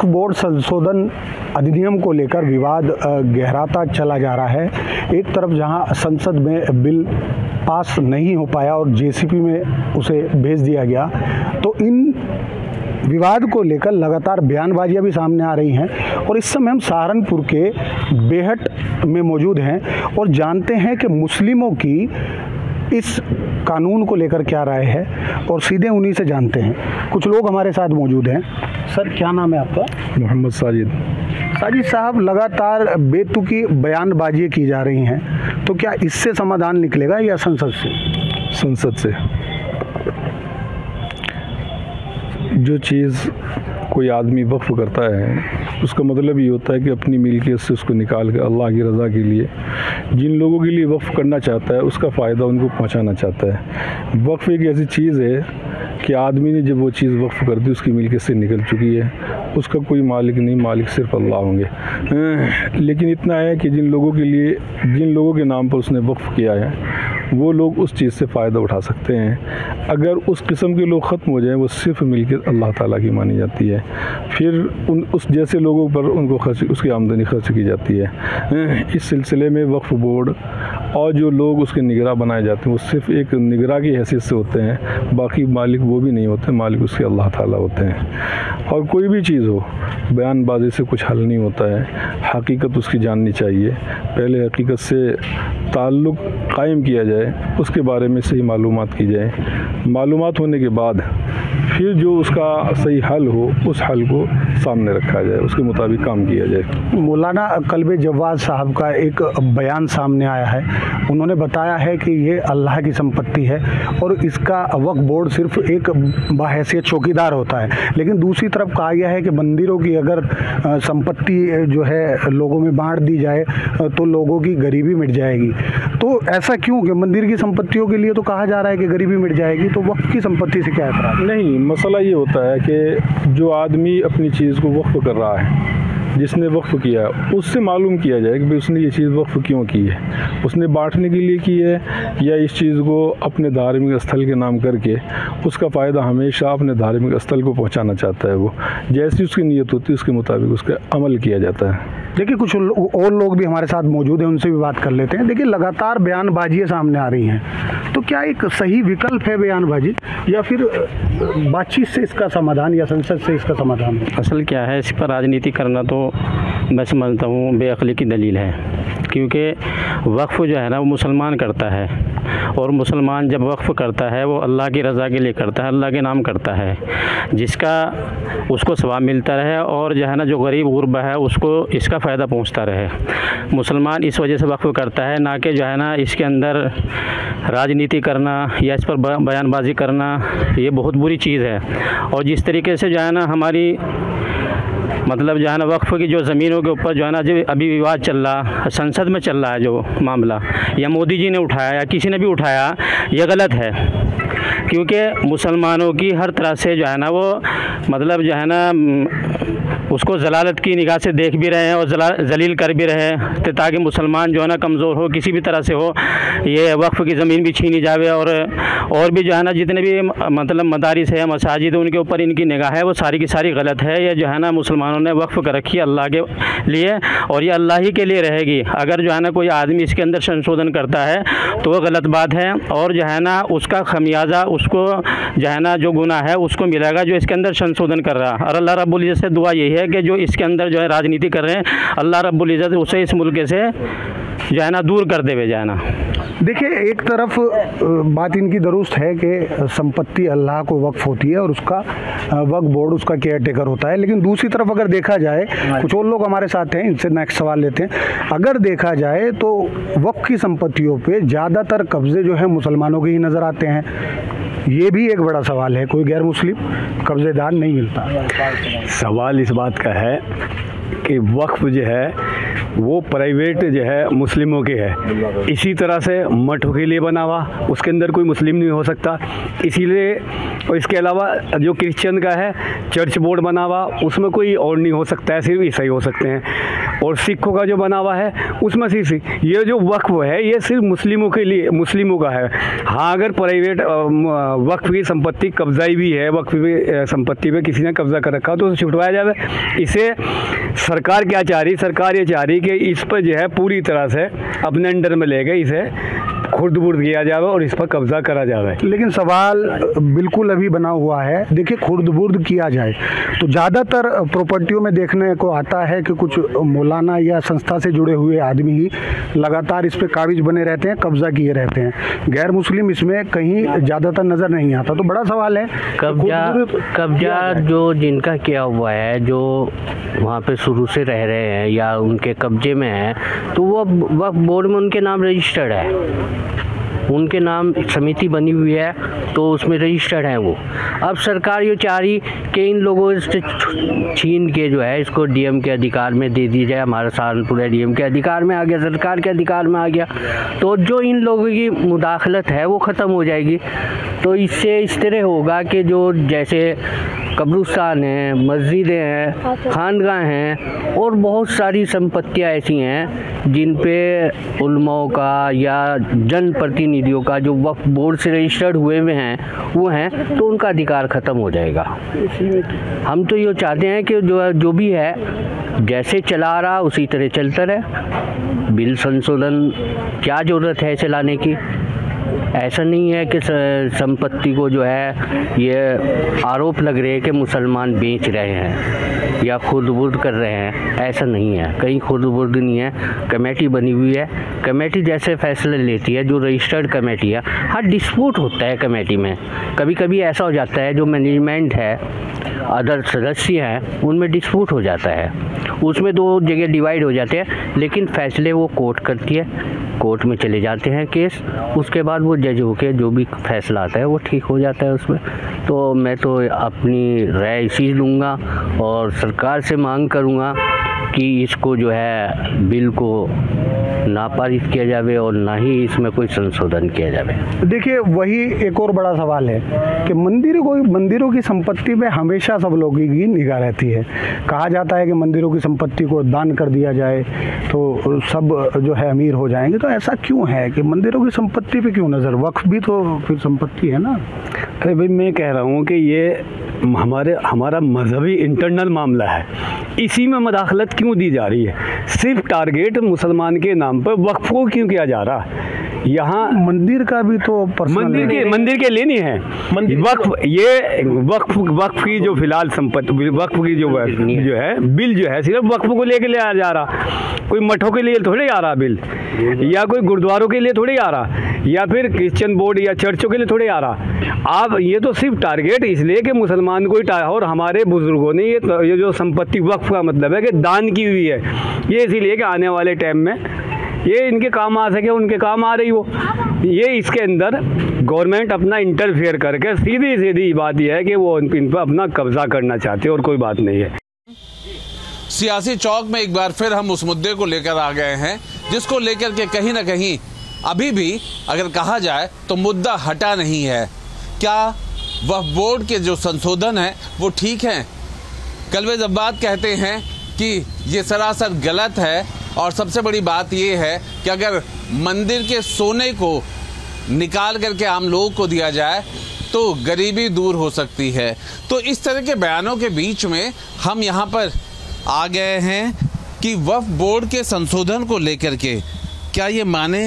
वक्फ board संशोधन अधिनियम को लेकर विवाद गहराता चला जा रहा है। एक तरफ जहां संसद में बिल पास नहीं हो पाया और जेसीपी में उसे भेज दिया गया, तो इन विवाद को लेकर लगातार बयानबाजियां भी सामने आ रही हैं। और इस समय हम सहारनपुर के बेहट में मौजूद हैं और जानते हैं कि मुस्लिमों की इस कानून को लेकर क्या राय है, और सीधे उन्हीं से जानते हैं। कुछ लोग हमारे साथ मौजूद हैं। सर, क्या नाम है आपका? मोहम्मद साजिद। साजिद साहब, लगातार बेतुकी बयानबाजी की जा रही हैं, तो क्या इससे समाधान निकलेगा या संसद से? संसद से। जो चीज़ कोई आदमी वक्फ करता है उसका मतलब ये होता है कि अपनी मिल्कियत से उसको निकाल कर अल्लाह की रज़ा के लिए जिन लोगों के लिए वक्फ करना चाहता है उसका फ़ायदा उनको पहुंचाना चाहता है। वक्फ एक ऐसी चीज़ है कि आदमी ने जब वो चीज़ वक्फ कर दी उसकी मिल्कियत से निकल चुकी है, उसका कोई मालिक नहीं, मालिक सिर्फ अल्लाह होंगे। लेकिन इतना है कि जिन लोगों के नाम पर उसने वक्फ किया है वो लोग उस चीज़ से फ़ायदा उठा सकते हैं। अगर उस किस्म के लोग ख़त्म हो जाएं, वो सिर्फ मिल्कियत अल्लाह ताला की मानी जाती है। फिर उस जैसे लोगों पर उनको उसकी आमदनी खर्च की जाती है। इस सिलसिले में वक्फ बोर्ड और जो लोग उसके निगरान बनाए जाते हैं वो सिर्फ एक निगरान की हैसियत से होते हैं, बाकी मालिक वो भी नहीं होते, मालिक उसके अल्लाह ताला होते हैं। और कोई भी चीज़ हो, बयानबाजी से कुछ हल नहीं होता है, हकीकत उसकी जाननी चाहिए। पहले हकीकत से ताल्लुक़ कायम किया जाए, उसके बारे में सही मालूमात की जाए, मालूमात होने के बाद फिर जो उसका सही हल हो उस हल को सामने रखा जाए, उसके मुताबिक काम किया जाए। मौलाना कल्बे जवाद साहब का एक बयान सामने आया है। उन्होंने बताया है कि ये अल्लाह की संपत्ति है और इसका वक्फ बोर्ड सिर्फ एक बाहैसियत चौकीदार होता है। लेकिन दूसरी तरफ कहा गया है कि मंदिरों की अगर संपत्ति जो है लोगों में बांट दी जाए तो लोगों की गरीबी मिट जाएगी। तो ऐसा क्यों कि मंदिर की संपत्तियों के लिए तो कहा जा रहा है कि गरीबी मिट जाएगी, तो वक्फ की संपत्ति से क्या एतराज़? नहीं, मसला ये होता है कि जो आदमी अपनी चीज़ को वक्फ कर रहा है, जिसने वक्फ किया है, उससे मालूम किया जाए कि भाई उसने ये चीज़ वक्फ क्यों की है। उसने बांटने के लिए की है या इस चीज़ को अपने धार्मिक स्थल के नाम करके उसका फ़ायदा हमेशा अपने धार्मिक स्थल को पहुंचाना चाहता है। वो जैसी उसकी नीयत होती है उसके मुताबिक उसका अमल किया जाता है। देखिए, कुछ और लोग भी हमारे साथ मौजूद हैं, उनसे भी बात कर लेते हैं। देखिए, लगातार बयानबाजियाँ सामने आ रही हैं, तो क्या एक सही विकल्प है बयानबाजी, या फिर बातचीत से इसका समाधान या संसद से इसका समाधान? असल क्या है, इस पर राजनीति करना तो मैं समझता हूँ बेअक्ली की दलील है। क्योंकि वक्फ जो है ना वो मुसलमान करता है, और मुसलमान जब वक्फ करता है वो अल्लाह की रज़ा के लिए करता है, अल्लाह के नाम करता है, जिसका उसको सवाब मिलता रहे और जो है ना जो गरीब गुरबा है उसको इसका फ़ायदा पहुंचता रहे। मुसलमान इस वजह से वक्फ करता है, ना कि जो है ना इसके अंदर राजनीति करना या इस पर बयानबाजी करना, ये बहुत बुरी चीज़ है। और जिस तरीके से जो है ना हमारी मतलब जो है ना वक्फ की जो ज़मीनों के ऊपर जो है ना जो अभी विवाद चल रहा, संसद में चल रहा है जो मामला, या मोदी जी ने उठाया या किसी ने भी उठाया, ये गलत है। क्योंकि मुसलमानों की हर तरह से जो है ना वो मतलब जो है ना उसको जलालत की निगाह से देख भी रहे हैं और जलील कर भी रहे हैं, ताकि मुसलमान जो है ना कमज़ोर हो, किसी भी तरह से हो, ये वक्फ की ज़मीन भी छीनी जावे। और भी जो है ना जितने भी मतलब मदारिस है, मसाजिद, उनके ऊपर इनकी निगाह है वो सारी की सारी गलत है। ये जो है ना मुसलमानों ने वक्फ कर रखी है अल्लाह के लिए, और ये अल्लाह ही के लिए रहेगी। अगर जो है ना कोई आदमी इसके अंदर संशोधन करता है तो वो गलत बात है, और जो है ना उसका खमियाजा उसको जो है ना जो गुनाह है उसको मिलेगा जो इसके अंदर संशोधन कर रहा है। और अल्लाह रब्बुल इज़्ज़त से दुआ यही है कि जो इसके अंदर जो है राजनीति कर रहे हैं, अल्लाह रब्बुल इज़्ज़त उसे इस मुल्क से जो है ना दूर कर देवे जाए ना। देखिए, एक तरफ बात इनकी दुरुस्त है कि संपत्ति अल्लाह को वक्फ होती है और उसका वक्फ बोर्ड उसका केयर टेकर होता है, लेकिन दूसरी तरफ अगर देखा जाए, कुछ और लोग हमारे साथ हैं, इनसे नेक्स्ट सवाल लेते हैं। अगर देखा जाए तो वक्फ की संपत्तियों पे ज़्यादातर कब्जे जो है मुसलमानों के ही नज़र आते हैं। ये भी एक बड़ा सवाल है, कोई गैर मुस्लिम कब्जेदार नहीं मिलता। सवाल इस बात का है कि वक्फ जो है वो प्राइवेट जो है मुस्लिमों के है, इसी तरह से मठों के लिए बना हुआ, उसके अंदर कोई मुस्लिम नहीं हो सकता। इसीलिए और इसके अलावा जो क्रिश्चियन का है चर्च बोर्ड बना हुआ, उसमें कोई और नहीं हो सकता है, सिर्फ ईसाई हो सकते हैं। और सिखों का जो बना हुआ है उसमें सिर्फ ये जो वक्फ है ये सिर्फ मुस्लिमों के लिए, मुस्लिमों का है। हाँ, अगर प्राइवेट वक्फ की संपत्ति कब्जाई भी है, वक्फ की संपत्ति पे किसी ने कब्जा कर रखा तो उसे छुटवाया जाए। इसे सरकार क्या चाह रही, सरकार ये चाह रही कि इस पर जो है पूरी तरह से अपने अंडर में ले गए इसे खुर्द-बुर्द किया जाए और इस पर कब्जा करा जाए। लेकिन सवाल बिल्कुल अभी बना हुआ है, देखिए खुर्द-बुर्द किया जाए तो ज़्यादातर प्रॉपर्टियों में देखने को आता है कि कुछ मौलाना या संस्था से जुड़े हुए आदमी ही लगातार इस पे काबिज बने रहते हैं, कब्जा किए रहते हैं। गैर मुस्लिम इसमें कहीं ज़्यादातर नज़र नहीं आता। तो बड़ा सवाल है कब्जा जो जिनका किया हुआ है, जो वहाँ पे शुरू से रह रहे हैं या उनके कब्जे में है, तो वो वक्फ बोर्ड में उनके नाम रजिस्टर्ड है, उनके नाम समिति बनी हुई है तो उसमें रजिस्टर्ड है वो। अब सरकार ये चाह रही कि इन लोगों से छीन के जो है इसको डीएम के अधिकार में दे दी जाए। हमारा सहारनपुर डीएम के अधिकार में आ गया, सरकार के अधिकार में आ गया, तो जो इन लोगों की मुदाखलत है वो ख़त्म हो जाएगी। तो इससे इस तरह होगा कि जो जैसे कब्रिस्तान हैं, मस्जिदें हैं, खानगाह हैं और बहुत सारी संपत्तियां ऐसी हैं जिन पे उलमाओं का या जनप्रतिनिधियों का जो वक्फ बोर्ड से रजिस्टर्ड हुए हैं वो हैं, तो उनका अधिकार ख़त्म हो जाएगा। हम तो ये चाहते हैं कि जो भी है जैसे चला रहा उसी तरह चलता रहे। बिल संशोधन क्या ज़रूरत है चलाने की? ऐसा नहीं है कि संपत्ति को जो है ये आरोप लग रहे हैं कि मुसलमान बेच रहे हैं या खुर्द-बुर्द कर रहे हैं, ऐसा नहीं है, कहीं खुर्द-बुर्द नहीं है। कमेटी बनी हुई है, कमेटी जैसे फैसले लेती है, जो रजिस्टर्ड कमेटी है। हाँ, डिस्प्यूट होता है कमेटी में, कभी कभी ऐसा हो जाता है जो मैनेजमेंट है, अदर सदस्य हैं, उनमें डिस्प्यूट हो जाता है, उसमें दो जगह डिवाइड हो जाते हैं, लेकिन फैसले वो कोर्ट करती है, कोर्ट में चले जाते हैं केस, उसके बाद वो जज होके जो भी फैसला आता है वो ठीक हो जाता है उसमें। तो मैं तो अपनी राय इसी लूँगा और सरकार से मांग करूँगा कि इसको जो है बिल को ना पारित किया जाए और ना ही इसमें कोई संशोधन किया जाए। देखिए, वही एक और बड़ा सवाल है कि मंदिरों की संपत्ति में हमेशा सब लोगों की निगाह रहती है। कहा जाता है कि मंदिरों की संपत्ति को दान कर दिया जाए तो सब जो है अमीर हो जाएंगे। तो ऐसा क्यों है कि मंदिरों की संपत्ति पे क्यों नज़र? वक्फ भी तो फिर संपत्ति है ना। अरे भाई, मैं कह रहा हूँ कि ये हमारा मजहबी इंटरनल मामला है, इसी में मदाखलत क्यों दी जा रही है? सिर्फ टारगेट मुसलमान के नाम पर वक्फ को क्यों किया जा रहा है? यहाँ मंदिर का भी तो मंदिर के लिए नहीं है वक्फ। ये वक्फ की जो फिलहाल संपत्ति, वक्फ की जो है बिल जो है सिर्फ वक्फ को लेके ले जा रहा, कोई मठों के लिए थोड़ी आ रहा बिल, या कोई गुरुद्वारों के लिए थोड़ी आ रहा, या फिर क्रिश्चियन बोर्ड या चर्चों के लिए थोड़ी आ रहा। आप ये तो सिर्फ टारगेट इसलिए कि मुसलमान को ही, और हमारे बुजुर्गों ने ये जो संपत्ति वक्फ का मतलब है कि दान की हुई है, ये इसीलिए कि आने वाले टाइम में ये इनके काम आ सके, उनके काम आ रही हो। ये इसके अंदर गवर्नमेंट अपना इंटरफेयर करके सीधी बात यह है कि वो इन पर अपना कब्जा करना चाहते हैं और कोई बात नहीं है। सियासी चौक में एक बार फिर हम उस मुद्दे को लेकर आ गए हैं जिसको लेकर के कहीं ना कहीं अभी भी अगर कहा जाए तो मुद्दा हटा नहीं है। क्या वक्फ बोर्ड के जो संशोधन है वो ठीक हैं? कलवे जब्बात कहते हैं कि ये सरासर गलत है, और सबसे बड़ी बात ये है कि अगर मंदिर के सोने को निकाल करके आम लोगों को दिया जाए तो गरीबी दूर हो सकती है। तो इस तरह के बयानों के बीच में हम यहाँ पर आ गए हैं कि वक्फ बोर्ड के संशोधन को लेकर के क्या ये माने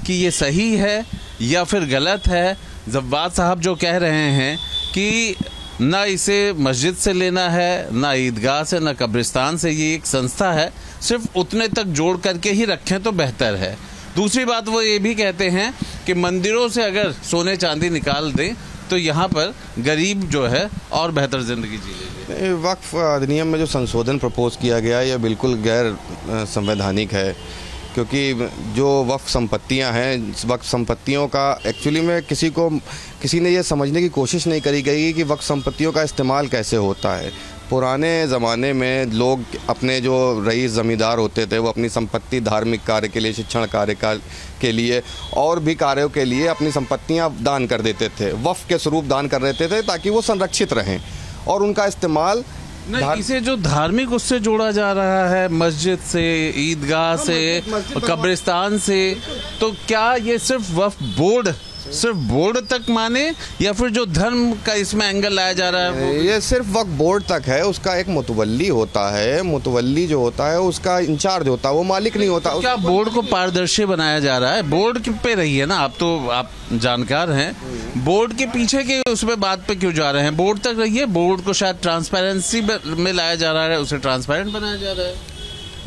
कि ये सही है या फिर गलत है। जब्बात साहब जो कह रहे हैं कि ना इसे मस्जिद से लेना है, ना ईदगाह से, ना कब्रिस्तान से, ये एक संस्था है, सिर्फ उतने तक जोड़ करके ही रखें तो बेहतर है। दूसरी बात वो ये भी कहते हैं कि मंदिरों से अगर सोने चांदी निकाल दें तो यहाँ पर गरीब जो है और बेहतर ज़िंदगी जी लेंगे। वक्फ अधिनियम में जो संशोधन प्रपोज किया गया है यह बिल्कुल गैर संवैधानिक है, क्योंकि जो वक्फ संपत्तियां हैं, वक्फ संपत्तियों का एक्चुअली में किसी ने ये समझने की कोशिश नहीं करी गई कि वक्फ संपत्तियों का इस्तेमाल कैसे होता है। पुराने ज़माने में लोग अपने जो रईस ज़मींदार होते थे वो अपनी संपत्ति धार्मिक कार्य के लिए, शिक्षण कार्य के लिए और भी कार्यों के लिए अपनी संपत्तियां दान कर देते थे, वक्फ के स्वरूप दान कर देते थे ताकि वो संरक्षित रहें और उनका इस्तेमाल नहीं। इसे जो धार्मिक उससे जोड़ा जा रहा है, मस्जिद से, ईदगाह से, कब्रिस्तान से, तो क्या ये सिर्फ वक्फ बोर्ड तक माने या फिर जो धर्म का इसमें एंगल लाया जा रहा है ये सिर्फ वक्फ बोर्ड तक है। उसका एक मुतवल्ली होता है, मुतवल्ली जो होता है उसका इंचार्ज होता है, वो मालिक नहीं होता। तो क्या बोर्ड को पारदर्शी बनाया जा रहा है? बोर्ड पे रही है ना, आप जानकार हैं, बोर्ड के पीछे के उसमें बात पे क्यों जा रहे हैं? बोर्ड तक रही है, बोर्ड को शायद ट्रांसपेरेंसी में लाया जा रहा है, उसे ट्रांसपेरेंट बनाया जा रहा है।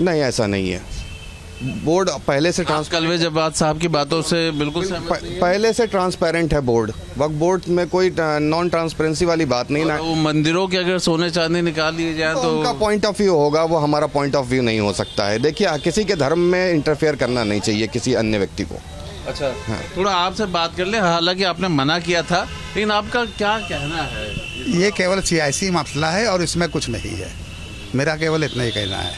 नहीं, ऐसा नहीं है। बोर्ड पहले से कलवे जब्बात साहब की बातों से बिल्कुल पहले से ट्रांसपेरेंट है बोर्ड। वक्फ बोर्ड में कोई नॉन ट्रांसपेरेंसी वाली बात नहीं ना। वो मंदिरों के अगर सोने चांदी निकाल लिए जाए तो उनका पॉइंट ऑफ व्यू होगा, वो हमारा पॉइंट ऑफ व्यू नहीं हो सकता है। देखिए, किसी के धर्म में इंटरफेयर करना नहीं चाहिए किसी अन्य व्यक्ति को। अच्छा, हाँ। थोड़ा आपसे बात कर ले, हालांकि आपने मना किया था, लेकिन आपका क्या कहना है? ये केवल सियासी मसला है और इसमें कुछ नहीं है। मेरा केवल इतना ही कहना है,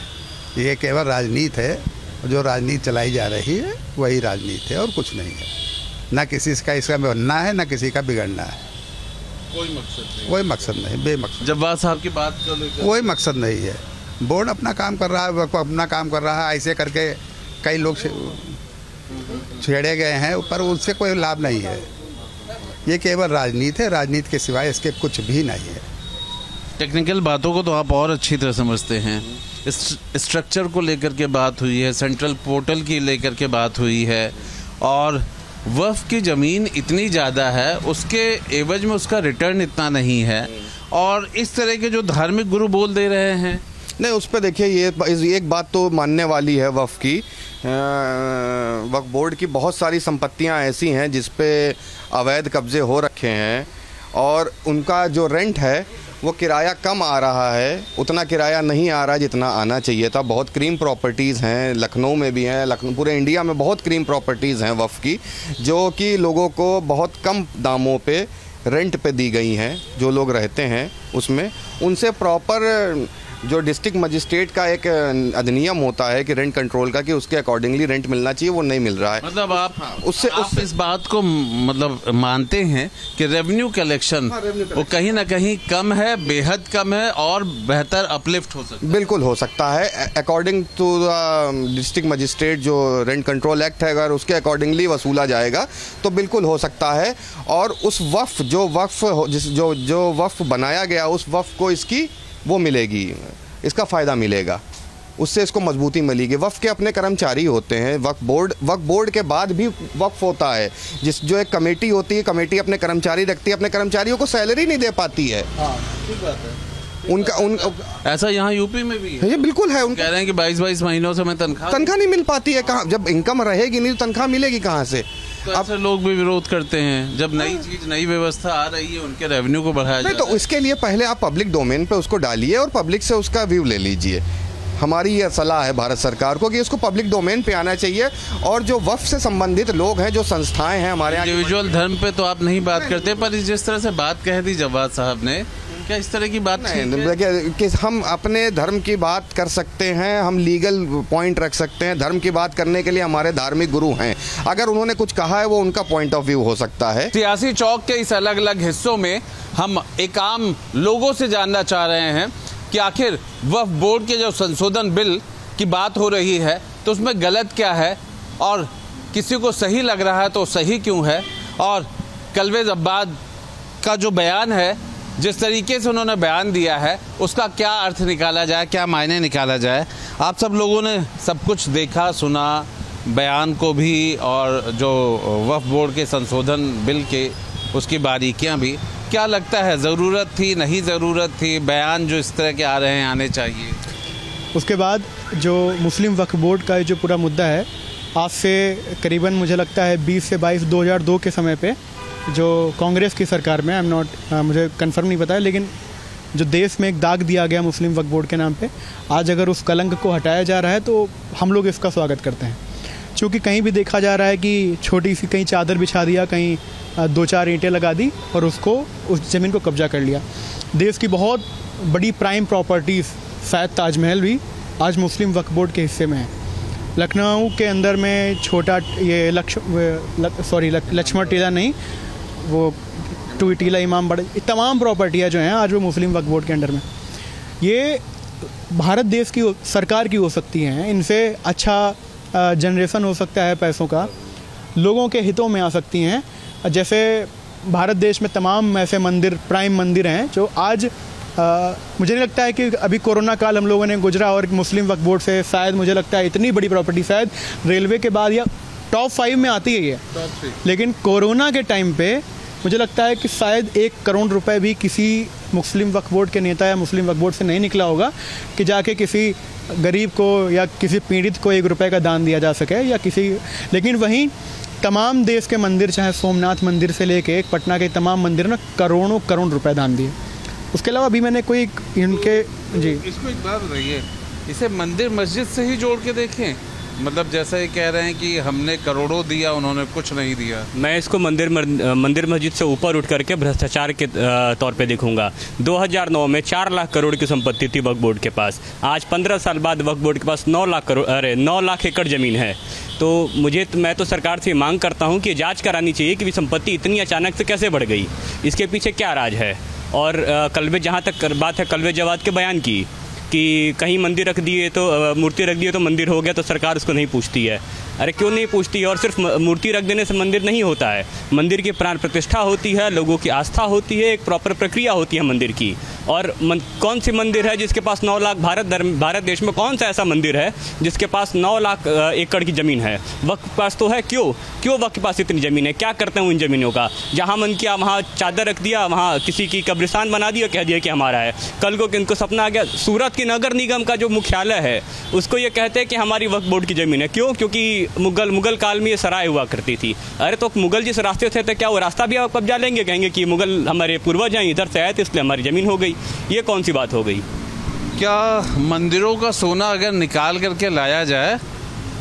ये केवल राजनीति है, जो राजनीति चलाई जा रही है वही राजनीति है और कुछ नहीं है। ना किसी का इसका बनना है, ना किसी का बिगड़ना है। कोई मकसद नहीं, बेमकसद। जब्बात साहब की बात कर ले, कोई मकसद नहीं है। बोर्ड अपना काम कर रहा है, अपना काम कर रहा है। ऐसे करके कई लोग छेड़े गए हैं, पर उससे कोई लाभ नहीं है। ये केवल राजनीति है, राजनीति के सिवाय इसके कुछ भी नहीं है। टेक्निकल बातों को तो आप और अच्छी तरह समझते हैं। स्ट्रक्चर को लेकर के बात हुई है, सेंट्रल पोर्टल की लेकर के बात हुई है, और वक्फ की ज़मीन इतनी ज़्यादा है, उसके एवज में उसका रिटर्न इतना नहीं है, और इस तरह के जो धार्मिक गुरु बोल दे रहे हैं। नहीं, उस पर देखिए, ये एक बात तो मानने वाली है। वक्फ की, वक्फ बोर्ड की बहुत सारी संपत्तियां ऐसी हैं जिस पे अवैध कब्जे हो रखे हैं और उनका जो रेंट है वो किराया कम आ रहा है, उतना किराया नहीं आ रहा जितना आना चाहिए था। बहुत क्रीम प्रॉपर्टीज़ हैं, लखनऊ में भी हैं, पूरे इंडिया में बहुत क्रीम प्रॉपर्टीज़ हैं वक्फ की, जो कि लोगों को बहुत कम दामों पे रेंट पे दी गई हैं। जो लोग रहते हैं उसमें, उनसे प्रॉपर जो डिस्ट्रिक्ट मजिस्ट्रेट का एक अधिनियम होता है कि रेंट कंट्रोल का, कि उसके अकॉर्डिंगली रेंट मिलना चाहिए, वो नहीं मिल रहा है। मतलब आप इस बात को मतलब मानते हैं कि रेवेन्यू कलेक्शन वो कहीं ना कहीं कम है, बेहद कम है, और बेहतर अपलिफ्ट हो सकता है? बिल्कुल हो सकता है। अकॉर्डिंग टू डिस्ट्रिक्ट मजिस्ट्रेट जो रेंट कंट्रोल एक्ट है, अगर उसके अकॉर्डिंगली वसूला जाएगा तो बिल्कुल हो सकता है। और उस वक्फ जो वक्फ बनाया गया, उस वक्फ को इसकी वो मिलेगी, इसका फ़ायदा मिलेगा, उससे इसको मजबूती मिलेगी। वक्फ के अपने कर्मचारी होते हैं, वक्फ बोर्ड के बाद भी वक्फ होता है, जो एक कमेटी होती है, कमेटी अपने कर्मचारी रखती है, अपने कर्मचारियों को सैलरी नहीं दे पाती है। ठीक बात है। ऐसा यहाँ यूपी में भी है? ये बिल्कुल है। कह रहे हैं कि 22 महीनों से मैं तनख्वाह नहीं मिल पाती है। कहाँ, जब इनकम रहेगी नहीं तो तनख्वाह मिलेगी कहाँ से? तो ऐसे लोग भी विरोध करते हैं, जब नई व्यवस्था आ रही है उनके रेवेन्यू को बढ़ाया जाए। तो इसके लिए पहले आप पब्लिक डोमेन पे उसको डालिए और पब्लिक से उसका व्यू ले लीजिए। हमारी ये सलाह है भारत सरकार को कि इसको पब्लिक डोमेन पे आना चाहिए, और जो वक्फ से संबंधित लोग हैं, जो संस्थाएं हैं हमारे यहाँ, इंडिविजुअल धर्म पे तो आप नहीं बात करते, पर जिस तरह से बात कह दी जवाद साहब ने, क्या इस तरह की बात नहीं? कि हम अपने धर्म की बात कर सकते हैं, हम लीगल पॉइंट रख सकते हैं। धर्म की बात करने के लिए हमारे धार्मिक गुरु हैं, अगर उन्होंने कुछ कहा है वो उनका पॉइंट ऑफ व्यू हो सकता है। सियासी चौक के इस अलग अलग हिस्सों में हम एक आम लोगों से जानना चाह रहे हैं कि आखिर वक्फ बोर्ड के जो संशोधन बिल की बात हो रही है तो उसमें गलत क्या है, और किसी को सही लग रहा है तो सही क्यों है, और कलवे जब्बात का जो बयान है, जिस तरीके से उन्होंने बयान दिया है, उसका क्या अर्थ निकाला जाए, क्या मायने निकाला जाए। आप सब लोगों ने सब कुछ देखा, सुना, बयान को भी, और जो वक्फ बोर्ड के संशोधन बिल के उसकी बारीकियां भी। क्या लगता है, ज़रूरत थी, नहीं ज़रूरत थी? बयान जो इस तरह के आ रहे हैं आने चाहिए? उसके बाद जो मुस्लिम वक्फ बोर्ड का जो पूरा मुद्दा है, आज से करीबन मुझे लगता है 20 के समय पे जो कांग्रेस की सरकार में, मुझे कंफर्म नहीं पता है, लेकिन जो देश में एक दाग दिया गया मुस्लिम वक्फ बोर्ड के नाम पे, आज अगर उस कलंक को हटाया जा रहा है तो हम लोग इसका स्वागत करते हैं। चूँकि कहीं भी देखा जा रहा है कि छोटी सी कहीं चादर बिछा दिया, कहीं 2-4 ईंटें लगा दी और उसको उस ज़मीन को कब्जा कर लिया। देश की बहुत बड़ी प्राइम प्रॉपर्टीज़, शायद ताजमहल भी आज मुस्लिम वक्फ बोर्ड के हिस्से में है। लखनऊ के अंदर में छोटा ये लक्ष्मण टीला नहीं, वो टू टीला इमाम बड़ा, तमाम प्रॉपर्टियाँ जो हैं आज वो मुस्लिम वक्फ बोर्ड के अंडर में। ये भारत देश की सरकार की हो सकती हैं, इनसे अच्छा जनरेशन हो सकता है पैसों का, लोगों के हितों में आ सकती हैं। जैसे भारत देश में तमाम ऐसे मंदिर, प्राइम मंदिर हैं जो आज मुझे नहीं लगता है कि अभी कोरोना काल हम लोगों ने गुजरा और मुस्लिम वक्फ बोर्ड से शायद मुझे लगता है इतनी बड़ी प्रॉपर्टी शायद रेलवे के बाद या टॉप 5 में आती है ये। लेकिन कोरोना के टाइम पे मुझे लगता है कि शायद 1 करोड़ रुपए भी किसी मुस्लिम वक्फ बोर्ड के नेता या मुस्लिम वक्फ बोर्ड से नहीं निकला होगा कि जाके किसी गरीब को या किसी पीड़ित को 1 रुपये का दान दिया जा सके या किसी। लेकिन वहीं तमाम देश के मंदिर, चाहे सोमनाथ मंदिर से लेके पटना के तमाम मंदिर में करोड़ों करोड़ रुपए दान दिए। उसके अलावा अभी मैंने कोई इनके जी इसको एक बात बताइए, इसे मंदिर मस्जिद से ही जोड़ के देखें, मतलब जैसा ये कह रहे हैं कि हमने करोड़ों दिया, उन्होंने कुछ नहीं दिया। मैं इसको मंदिर मस्जिद से ऊपर उठ करके भ्रष्टाचार के तौर पे देखूंगा। 2009 में 4 लाख करोड़ की संपत्ति थी वक्फ बोर्ड के पास, आज 15 साल बाद वक्फ बोर्ड के पास 9 लाख एकड़ ज़मीन है। तो मैं तो सरकार से मांग करता हूँ कि जाँच करानी चाहिए कि संपत्ति इतनी अचानक से कैसे बढ़ गई, इसके पीछे क्या राज है। और जहाँ तक बात है कलवे जवाद के बयान की कि कहीं मंदिर रख दिए तो मूर्ति रख दिए तो मंदिर हो गया, तो सरकार उसको नहीं पूछती है। अरे क्यों नहीं पूछती है? और सिर्फ मूर्ति रख देने से मंदिर नहीं होता है, मंदिर की प्राण प्रतिष्ठा होती है, लोगों की आस्था होती है, एक प्रॉपर प्रक्रिया होती है मंदिर की। और कौन सी मंदिर है जिसके पास 9 लाख, भारत देश में कौन सा ऐसा मंदिर है जिसके पास 9 लाख एकड़ की ज़मीन है? वक्त के पास तो है, क्यों वक्त के पास इतनी ज़मीन है? क्या करते हैं उन ज़मीनों का? जहाँ मन किया वहाँ चादर रख दिया, वहाँ किसी की कब्रिस्तान बना दिया, कह दिया कि हमारा है। कल को इनको सपना आ गया, सूरत की नगर निगम का जो मुख्यालय है उसको ये कहते हैं कि हमारी वक्फ बोर्ड की ज़मीन है। क्यों? क्योंकि मुगल काल में ये सराय हुआ करती थी। अरे तो मुगल जिस रास्ते से थे क्या वो रास्ता भी आप कब्जा लेंगे? कहेंगे कि मुगल हमारे पूर्वज हैं, इधर से आए थे इसलिए हमारी ज़मीन हो गई। ये कौन सी बात हो गई? क्या मंदिरों का सोना अगर निकाल करके लाया जाए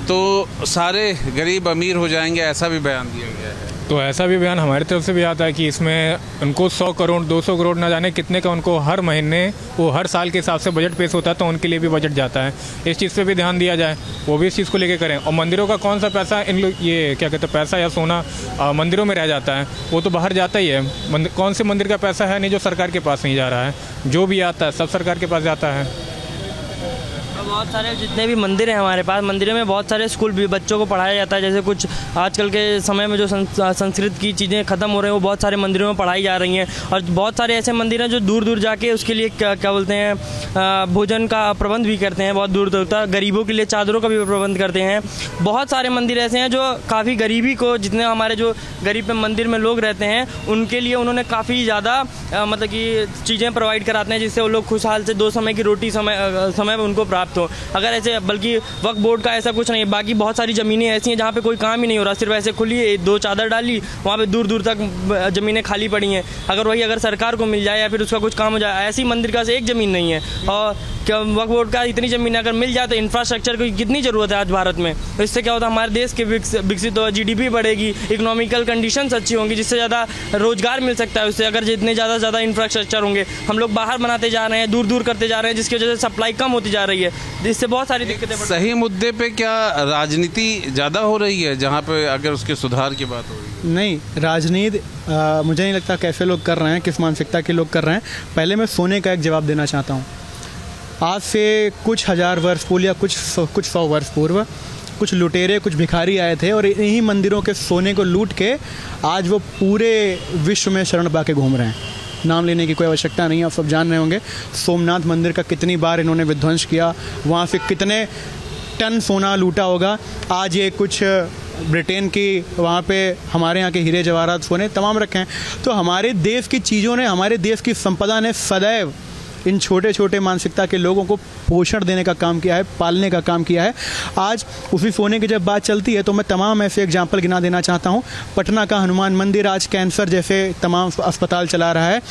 तो सारे गरीब अमीर हो जाएंगे, ऐसा भी बयान दिया गया है। तो ऐसा भी बयान हमारी तरफ से भी आता है कि इसमें उनको 100 करोड़ 200 करोड़ ना जाने कितने का उनको हर महीने, वो हर साल के हिसाब से बजट पेश होता है, तो उनके लिए भी बजट जाता है। इस चीज़ पे भी ध्यान दिया जाए, वो भी इस चीज़ को लेके करें। और मंदिरों का कौन सा पैसा ये क्या कहते हैं, पैसा या सोना मंदिरों में रह जाता है, वो तो बाहर जाता ही है। कौन से मंदिर का पैसा है नहीं जो सरकार के पास नहीं जा रहा है? जो भी आता है सब सरकार के पास जाता है। बहुत सारे जितने भी मंदिर हैं हमारे पास, मंदिरों में बहुत सारे स्कूल भी बच्चों को पढ़ाया जाता है। जैसे कुछ आजकल के समय में जो संस्कृत की चीज़ें ख़त्म हो रही हैं वो बहुत सारे मंदिरों में पढ़ाई जा रही हैं। और बहुत सारे ऐसे मंदिर हैं जो दूर दूर जाके उसके लिए क्या बोलते हैं, भोजन का प्रबंध भी करते हैं, बहुत दूर दूर तक गरीबों के लिए चादरों का भी प्रबंध करते हैं। बहुत सारे मंदिर ऐसे हैं जो काफ़ी गरीबी को, जितने हमारे जो गरीब मंदिर में लोग रहते हैं उनके लिए उन्होंने काफ़ी ज़्यादा मतलब कि चीज़ें प्रोवाइड कराते हैं, जिससे वो लोग खुशहाल से 2 समय की रोटी समय उनको प्राप्त हो। अगर ऐसे, बल्कि वक्फ बोर्ड का ऐसा कुछ नहीं है। बाकी बहुत सारी ज़मीनें ऐसी हैं जहाँ पे कोई काम ही नहीं हो रहा, सिर्फ ऐसे खुली 2 चादर डाली, वहाँ पे दूर दूर तक ज़मीनें खाली पड़ी हैं। अगर सरकार को मिल जाए या फिर उसका कुछ काम हो जाए, ऐसी मंदिर का एक ज़मीन नहीं है। और क्या वक्फ बोर्ड का इतनी ज़मीन अगर मिल जाए तो इंफ्रास्ट्रक्चर की कितनी ज़रूरत है आज भारत में। तो इससे क्या होता है, हमारे देश के विकसित हो, GDP बढ़ेगी, इकोनॉमिकल कंडीशंस अच्छी होंगी, जिससे ज़्यादा रोजगार मिल सकता है उससे। अगर जितने ज़्यादा इंफ्रास्ट्रक्चर होंगे, हम लोग बाहर बनाते जा रहे हैं, दूर दूर करते जा रहे हैं, जिसकी वजह से सप्लाई कम होती जा रही है, जिससे बहुत सारी दिक्कतें। सही मुद्दे पे क्या राजनीति ज़्यादा हो रही है जहाँ पे अगर उसके सुधार की बात हो रही है? नहीं, राजनीति मुझे नहीं लगता कैसे लोग कर रहे हैं, किस मानसिकता के लोग कर रहे हैं। पहले मैं सोने का एक जवाब देना चाहता हूँ। आज से कुछ 1000 वर्ष पूर्व या कुछ 100 वर्ष पूर्व कुछ लुटेरे, कुछ भिखारी आए थे और इन्हीं मंदिरों के सोने को लूट के आज वो पूरे विश्व में शरण पा के घूम रहे हैं। नाम लेने की कोई आवश्यकता नहीं है, आप सब जान रहे होंगे सोमनाथ मंदिर का कितनी बार इन्होंने विध्वंस किया, वहाँ से कितने टन सोना लूटा होगा। आज ये कुछ ब्रिटेन की, वहाँ पे हमारे यहाँ के हीरे जवाहरात सोने तमाम रखे हैं। तो हमारे देश की चीज़ों ने, हमारे देश की संपदा ने सदैव इन छोटे छोटे मानसिकता के लोगों को पोषण देने का काम किया है, पालने का काम किया है। आज उसी सोने की जब बात चलती है तो मैं तमाम ऐसे एग्जाम्पल गिना देना चाहता हूँ। पटना का हनुमान मंदिर आज कैंसर जैसे तमाम अस्पताल चला रहा है।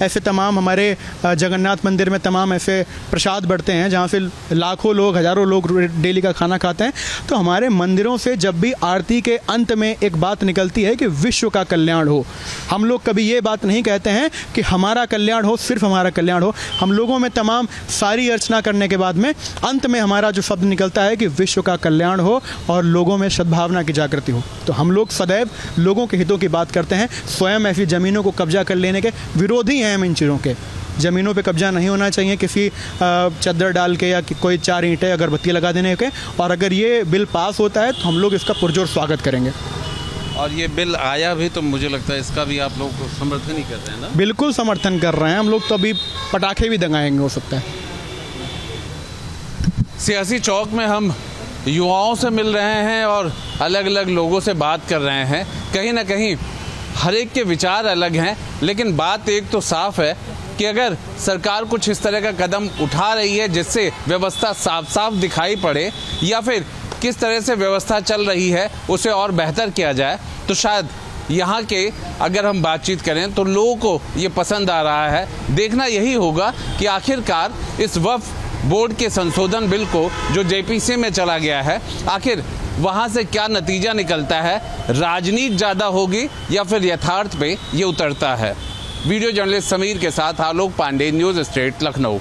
ऐसे तमाम हमारे जगन्नाथ मंदिर में तमाम ऐसे प्रसाद बढ़ते हैं जहाँ से लाखों लोग, हज़ारों लोग डेली का खाना खाते हैं। तो हमारे मंदिरों से जब भी आरती के अंत में एक बात निकलती है कि विश्व का कल्याण हो, हम लोग कभी ये बात नहीं कहते हैं कि हमारा कल्याण हो, सिर्फ हमारा कल्याण हो। हम लोगों में तमाम सारी अर्चना करने के बाद में अंत में हमारा जो शब्द निकलता है कि विश्व का कल्याण हो और लोगों में सद्भावना की जागृति हो। तो हम लोग सदैव लोगों के हितों की बात करते हैं। स्वयं ऐसी ज़मीनों को कब्जा कर लेने के विरोधी हैं हम। इन चीज़ों के ज़मीनों पे कब्जा नहीं होना चाहिए, किसी चद्दर डाल के या कोई 4 ईंटें अगरबत्ती लगा देने के। और अगर ये बिल पास होता है तो हम लोग इसका पुरजोर स्वागत करेंगे। और ये बिल आया भी तो मुझे लगता है इसका भी आप लोग समर्थन ही करते हैं ना? बिल्कुल समर्थन कर रहे हैं हम लोग। तो अभी पटाखे भी दंगाएंगे हो सकता है। सियासी चौक में हम युवाओं से मिल रहे हैं और अलग अलग लोगों से बात कर रहे हैं। कहीं ना कहीं हर एक के विचार अलग हैं, लेकिन बात एक तो साफ है कि अगर सरकार कुछ इस तरह का कदम उठा रही है जिससे व्यवस्था साफ साफ दिखाई पड़े, या फिर किस तरह से व्यवस्था चल रही है उसे और बेहतर किया जाए, तो शायद यहाँ के अगर हम बातचीत करें तो लोगों को ये पसंद आ रहा है। देखना यही होगा कि आखिरकार इस वक्फ बोर्ड के संशोधन बिल को जो जेपीसी में चला गया है, आखिर वहाँ से क्या नतीजा निकलता है। राजनीति ज़्यादा होगी या फिर यथार्थ पे ये उतरता है। वीडियो जर्नलिस्ट समीर के साथ आलोक पांडे, न्यूज़ स्टेट, लखनऊ।